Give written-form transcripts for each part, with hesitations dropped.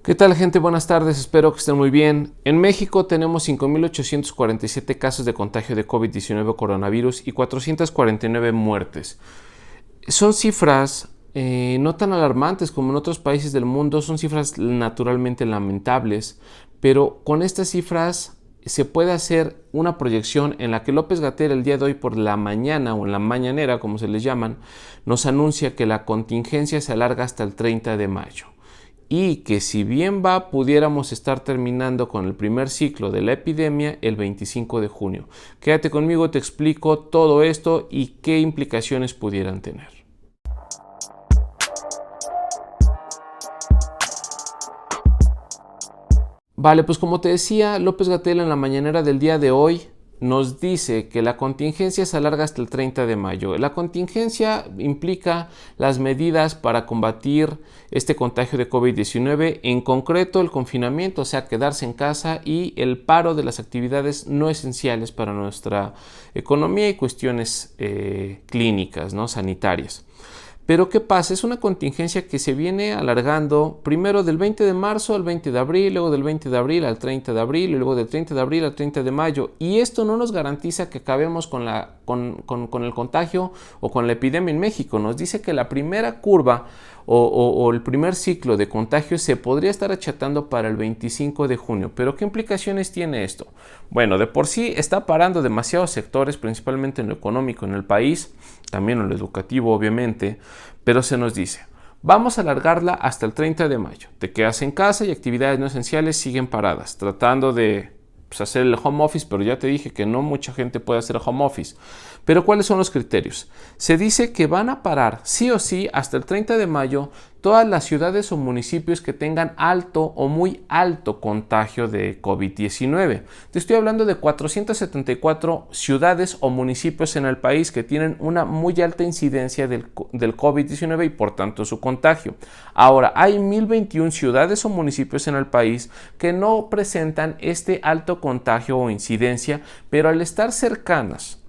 ¿Qué tal, gente? Buenas tardes, espero que estén muy bien. En México tenemos 5.847 casos de contagio de COVID-19 coronavirus y 449 muertes. Son cifras no tan alarmantes como en otros países del mundo, son cifras naturalmente lamentables, pero con estas cifras se puede hacer una proyección en la que López-Gatell el día de hoy por la mañana o en la mañanera, como se les llaman, nos anuncia que la contingencia se alarga hasta el 30 de mayo. Y que si bien va, pudiéramos estar terminando con el primer ciclo de la epidemia el 25 de junio. Quédate conmigo, te explico todo esto y qué implicaciones pudieran tener. Vale, pues como te decía, López-Gatell en la mañanera del día de hoy nos dice que la contingencia se alarga hasta el 30 de mayo. La contingencia implica las medidas para combatir este contagio de COVID-19, en concreto el confinamiento, o sea, quedarse en casa y el paro de las actividades no esenciales para nuestra economía y cuestiones clínicas, ¿no? Sanitarias. Pero ¿qué pasa? Es una contingencia que se viene alargando primero del 20 de marzo al 20 de abril, luego del 20 de abril al 30 de abril y luego del 30 de abril al 30 de mayo. Y esto no nos garantiza que acabemos con el contagio o con la epidemia en México. Nos dice que la primera curva o el primer ciclo de contagio se podría estar achatando para el 25 de junio. ¿Pero qué implicaciones tiene esto? Bueno, de por sí está parando demasiados sectores, principalmente en lo económico en el país, también en lo educativo obviamente, pero se nos dice, vamos a alargarla hasta el 30 de mayo. Te quedas en casa y actividades no esenciales siguen paradas, tratando de hacer el home office, pero ya te dije que no mucha gente puede hacer home office. Pero ¿cuáles son los criterios? Se dice que van a parar sí o sí hasta el 30 de mayo todas las ciudades o municipios que tengan alto o muy alto contagio de COVID-19. Te estoy hablando de 474 ciudades o municipios en el país que tienen una muy alta incidencia del COVID-19 y por tanto su contagio. Ahora, hay 1.021 ciudades o municipios en el país que no presentan este alto contagio o incidencia, pero al estar cercanas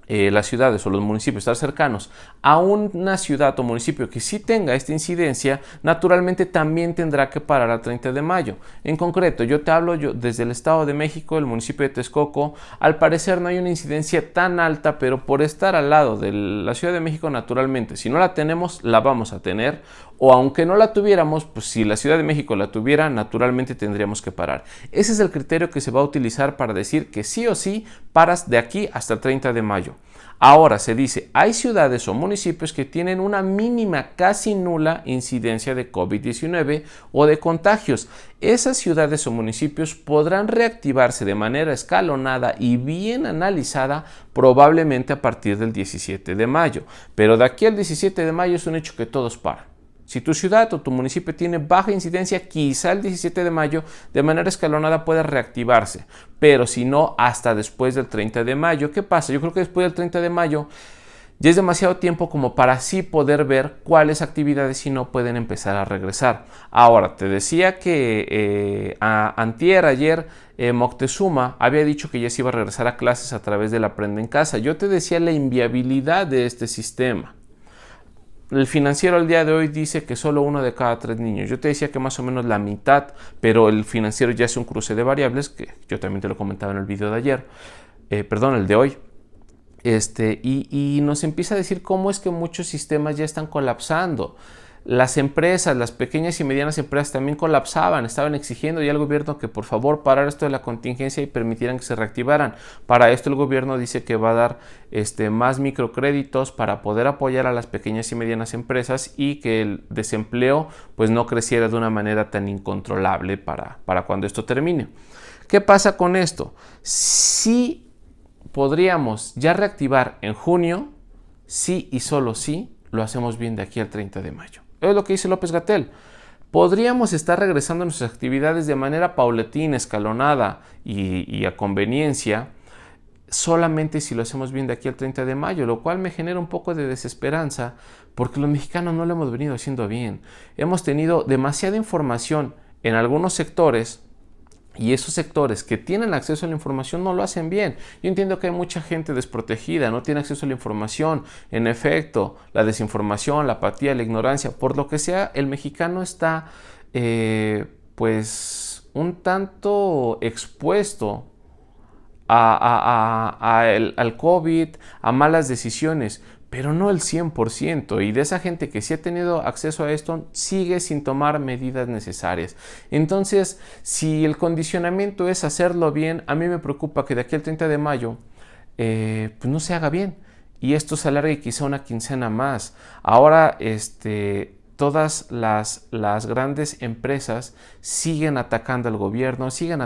las ciudades o los municipios, estar cercanos a una ciudad o municipio que sí tenga esta incidencia, naturalmente también tendrá que parar al 30 de mayo. En concreto, yo te hablo desde el Estado de México, el municipio de Texcoco, al parecer no hay una incidencia tan alta, pero por estar al lado de la Ciudad de México, naturalmente, si no la tenemos, la vamos a tener, o aunque no la tuviéramos, pues si la Ciudad de México la tuviera, naturalmente tendríamos que parar. Ese es el criterio que se va a utilizar para decir que sí o sí paras de aquí hasta el 30 de mayo. Ahora se dice, hay ciudades o municipios que tienen una mínima casi nula incidencia de COVID-19 o de contagios. Esas ciudades o municipios podrán reactivarse de manera escalonada y bien analizada probablemente a partir del 17 de mayo. Pero de aquí al 17 de mayo es un hecho que todos paran. Si tu ciudad o tu municipio tiene baja incidencia, quizá el 17 de mayo de manera escalonada pueda reactivarse, pero si no, hasta después del 30 de mayo. ¿Qué pasa? Yo creo que después del 30 de mayo ya es demasiado tiempo como para así poder ver cuáles actividades si no pueden empezar a regresar. Ahora, te decía que ayer Moctezuma había dicho que ya se iba a regresar a clases a través del Aprende en Casa. Yo te decía la inviabilidad de este sistema. El Financiero al día de hoy dice que solo 1 de cada 3 niños. Yo te decía que más o menos la mitad, pero el Financiero ya es un cruce de variables, que yo también te lo comentaba en el video de ayer, el de hoy. Y nos empieza a decir cómo es que muchos sistemas ya están colapsando. Las empresas, las pequeñas y medianas empresas también colapsaban, estaban exigiendo ya al gobierno que por favor parara esto de la contingencia y permitieran que se reactivaran. Para esto el gobierno dice que va a dar más microcréditos para poder apoyar a las pequeñas y medianas empresas y que el desempleo pues no creciera de una manera tan incontrolable para cuando esto termine. ¿Qué pasa con esto? Si podríamos ya reactivar en junio, sí y solo sí lo hacemos bien de aquí al 30 de mayo. Es lo que dice López-Gatell. Podríamos estar regresando a nuestras actividades de manera paulatina, escalonada y a conveniencia, solamente si lo hacemos bien de aquí al 30 de mayo, lo cual me genera un poco de desesperanza porque los mexicanos no lo hemos venido haciendo bien. Hemos tenido demasiada información en algunos sectores y esos sectores que tienen acceso a la información no lo hacen bien. Yo entiendo que hay mucha gente desprotegida, no tiene acceso a la información. En efecto, la desinformación, la apatía, la ignorancia, por lo que sea, el mexicano está pues un tanto expuesto al COVID, a malas decisiones, pero no el 100%. Y de esa gente que sí ha tenido acceso a esto, sigue sin tomar medidas necesarias. Entonces, si el condicionamiento es hacerlo bien, a mí me preocupa que de aquí al 30 de mayo, pues no se haga bien. Y esto se alargue quizá una quincena más. Ahora, todas las grandes empresas siguen atacando al gobierno, siguen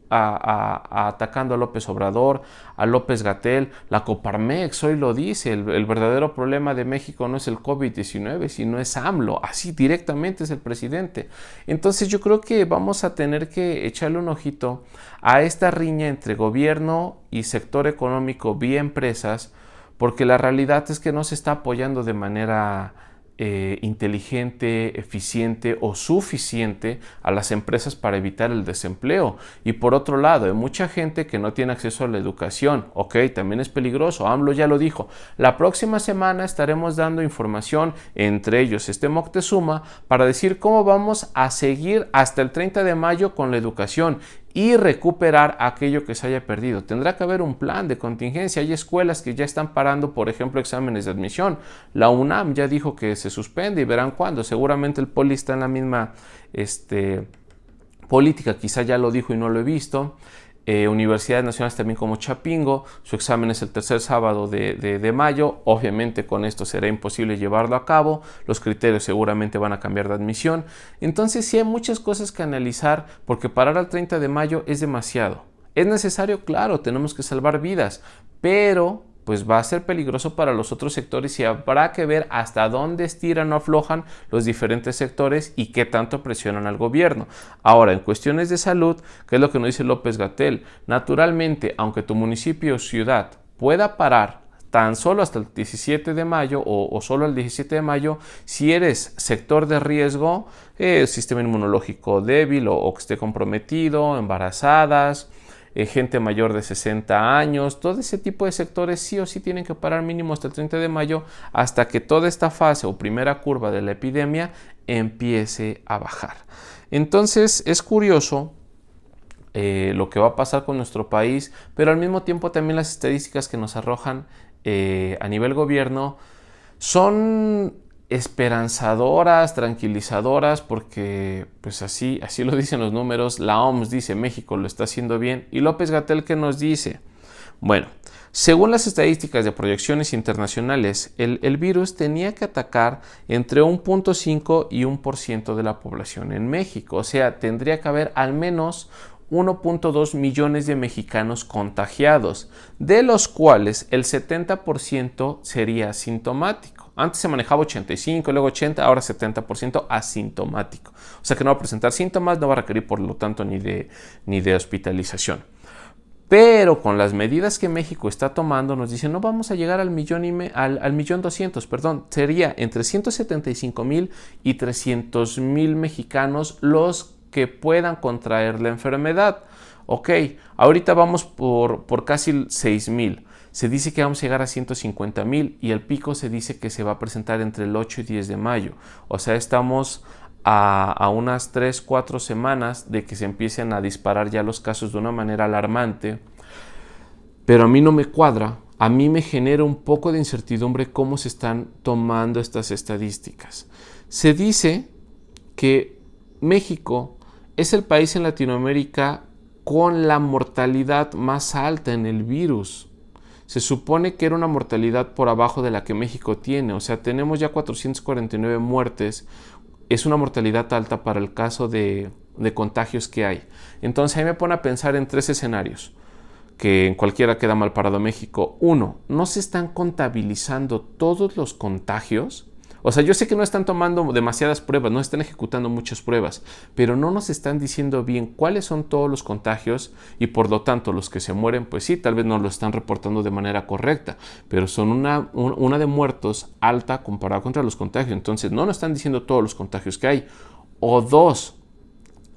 atacando a López Obrador, a López-Gatell. La Coparmex hoy lo dice, el verdadero problema de México no es el COVID-19, sino es AMLO, así directamente es el presidente. Entonces yo creo que vamos a tener que echarle un ojito a esta riña entre gobierno y sector económico vía empresas, porque la realidad es que no se está apoyando de manera inteligente, eficiente o suficiente a las empresas para evitar el desempleo. Y por otro lado, hay mucha gente que no tiene acceso a la educación. Ok, también es peligroso. AMLO ya lo dijo. La próxima semana estaremos dando información, entre ellos Moctezuma, para decir cómo vamos a seguir hasta el 30 de mayo con la educación y recuperar aquello que se haya perdido. Tendrá que haber un plan de contingencia. Hay escuelas que ya están parando, por ejemplo, exámenes de admisión. La UNAM ya dijo que se suspende y verán cuándo. Seguramente el Poli está en la misma política, quizá ya lo dijo y no lo he visto. Universidades nacionales también como Chapingo, su examen es el tercer sábado de mayo. Obviamente con esto será imposible llevarlo a cabo, los criterios seguramente van a cambiar de admisión. Entonces sí hay muchas cosas que analizar, porque parar al 30 de mayo es demasiado. ¿Es necesario? Claro, tenemos que salvar vidas, pero pues va a ser peligroso para los otros sectores y habrá que ver hasta dónde estiran o aflojan los diferentes sectores y qué tanto presionan al gobierno. Ahora, en cuestiones de salud, ¿qué es lo que nos dice López-Gatell? Naturalmente, aunque tu municipio o ciudad pueda parar tan solo hasta el 17 de mayo o solo el 17 de mayo, si eres sector de riesgo, sistema inmunológico débil o que esté comprometido, embarazadas, gente mayor de 60 años, todo ese tipo de sectores sí o sí tienen que parar mínimo hasta el 30 de mayo, hasta que toda esta fase o primera curva de la epidemia empiece a bajar. Entonces es curioso lo que va a pasar con nuestro país, pero al mismo tiempo también las estadísticas que nos arrojan a nivel gobierno son esperanzadoras, tranquilizadoras, porque pues así lo dicen los números. La OMS dice México lo está haciendo bien. Y López-Gatell, ¿qué nos dice? Bueno, según las estadísticas de proyecciones internacionales, el virus tenía que atacar entre 1.5 y 1% de la población en México. O sea, tendría que haber al menos 1.2 millones de mexicanos contagiados, de los cuales el 70% sería asintomático. Antes se manejaba 85, luego 80, ahora 70% asintomático. O sea que no va a presentar síntomas, no va a requerir por lo tanto ni de hospitalización. Pero con las medidas que México está tomando, nos dicen no vamos a llegar al millón 200, perdón, sería entre 175,000 y 300,000 mexicanos los que puedan contraer la enfermedad. Ok, ahorita vamos por casi 6,000. Se dice que vamos a llegar a 150,000 y el pico se dice que se va a presentar entre el 8 y 10 de mayo. O sea, estamos a unas 3-4 semanas de que se empiecen a disparar ya los casos de una manera alarmante. Pero a mí no me cuadra, a mí me genera un poco de incertidumbre cómo se están tomando estas estadísticas. Se dice que México es el país en Latinoamérica con la mortalidad más alta en el virus. Se supone que era una mortalidad por abajo de la que México tiene, o sea, tenemos ya 449 muertes, es una mortalidad alta para el caso de contagios que hay. Entonces ahí me pone a pensar en 3 escenarios, que en cualquiera queda mal parado México. 1, no se están contabilizando todos los contagios. O sea, yo sé que no están tomando demasiadas pruebas, no están ejecutando muchas pruebas, pero no nos están diciendo bien cuáles son todos los contagios y por lo tanto los que se mueren, pues sí, tal vez no lo están reportando de manera correcta, pero son una de muertos alta comparada contra los contagios. Entonces no nos están diciendo todos los contagios que hay. O 2,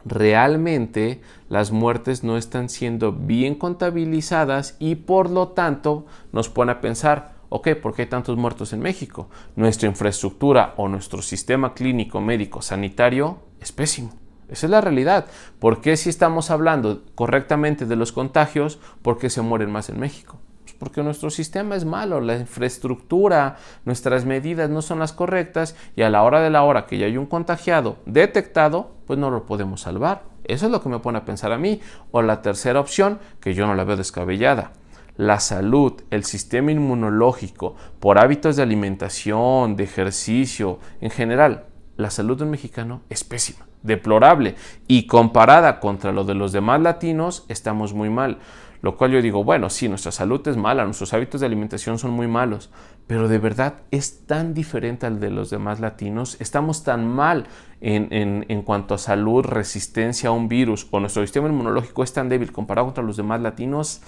realmente las muertes no están siendo bien contabilizadas y por lo tanto nos pone a pensar, ok, ¿por qué hay tantos muertos en México? Nuestra infraestructura o nuestro sistema clínico, médico, sanitario es pésimo. Esa es la realidad. ¿Por qué si estamos hablando correctamente de los contagios, por qué se mueren más en México? Pues porque nuestro sistema es malo, la infraestructura, nuestras medidas no son las correctas y a la hora de la hora que ya hay un contagiado detectado, pues no lo podemos salvar. Eso es lo que me pone a pensar a mí. O la tercera opción, que yo no la veo descabellada. La salud, el sistema inmunológico, por hábitos de alimentación, de ejercicio, en general, la salud de un mexicano es pésima, deplorable, y comparada contra lo de los demás latinos, estamos muy mal. Lo cual yo digo, bueno, sí, nuestra salud es mala, nuestros hábitos de alimentación son muy malos, pero de verdad es tan diferente al de los demás latinos, estamos tan mal en cuanto a salud, resistencia a un virus, o nuestro sistema inmunológico es tan débil comparado contra los demás latinos,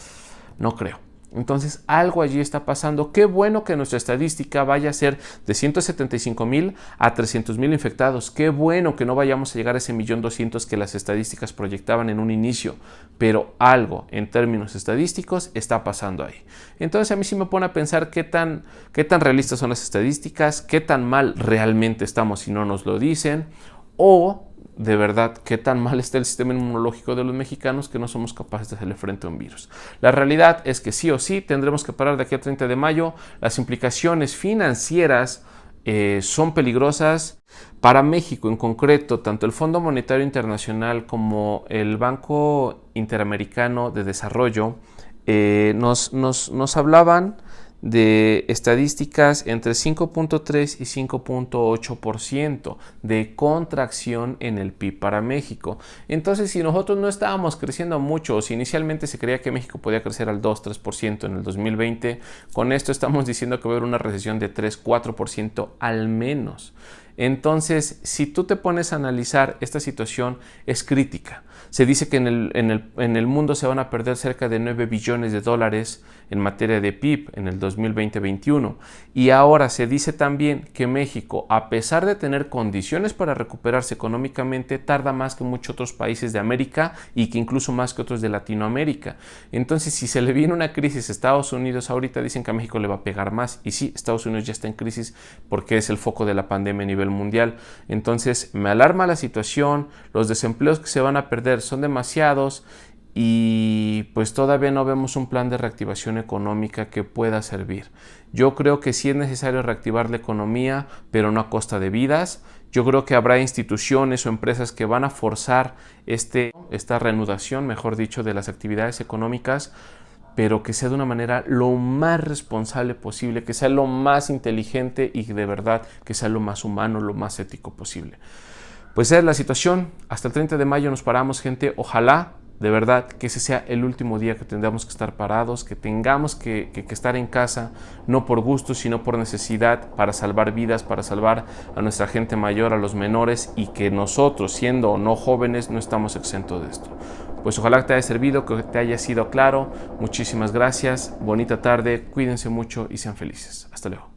no creo. Entonces algo allí está pasando. Qué bueno que nuestra estadística vaya a ser de 175,000 a 300,000 infectados. Qué bueno que no vayamos a llegar a ese 1,200,000 que las estadísticas proyectaban en un inicio. Pero algo en términos estadísticos está pasando ahí. Entonces a mí sí me pone a pensar qué tan realistas son las estadísticas, qué tan mal realmente estamos si no nos lo dicen, o de verdad qué tan mal está el sistema inmunológico de los mexicanos que no somos capaces de hacerle frente a un virus. La realidad es que sí o sí tendremos que parar de aquí al 30 de mayo. Las implicaciones financieras son peligrosas. Para México en concreto, tanto el Fondo Monetario Internacional como el Banco Interamericano de Desarrollo nos hablaban de estadísticas entre 5.3 y 5.8% de contracción en el PIB para México. Entonces, si nosotros no estábamos creciendo mucho, o si inicialmente se creía que México podía crecer al 2-3% en el 2020, con esto estamos diciendo que va a haber una recesión de 3-4% al menos. Entonces, si tú te pones a analizar esta situación, es crítica. Se dice que en el mundo se van a perder cerca de 9 billones de dólares en materia de PIB en el 2020-21. Y ahora se dice también que México, a pesar de tener condiciones para recuperarse económicamente, tarda más que muchos otros países de América y que incluso más que otros de Latinoamérica. Entonces, si se le viene una crisis a Estados Unidos, ahorita dicen que a México le va a pegar más. Y sí, Estados Unidos ya está en crisis porque es el foco de la pandemia a nivel mundial. Entonces, me alarma la situación, los desempleos que se van a perder son demasiados y pues todavía no vemos un plan de reactivación económica que pueda servir. Yo creo que sí es necesario reactivar la economía, pero no a costa de vidas. Yo creo que habrá instituciones o empresas que van a forzar esta reanudación, mejor dicho, de las actividades económicas, pero que sea de una manera lo más responsable posible, que sea lo más inteligente y de verdad que sea lo más humano, lo más ético posible. Pues esa es la situación. Hasta el 30 de mayo nos paramos, gente. Ojalá, de verdad, que ese sea el último día que tengamos que estar parados, que tengamos que estar en casa, no por gusto, sino por necesidad, para salvar vidas, para salvar a nuestra gente mayor, a los menores, y que nosotros, siendo o no jóvenes, no estamos exentos de esto. Pues ojalá que te haya servido, que te haya sido claro. Muchísimas gracias, bonita tarde, cuídense mucho y sean felices. Hasta luego.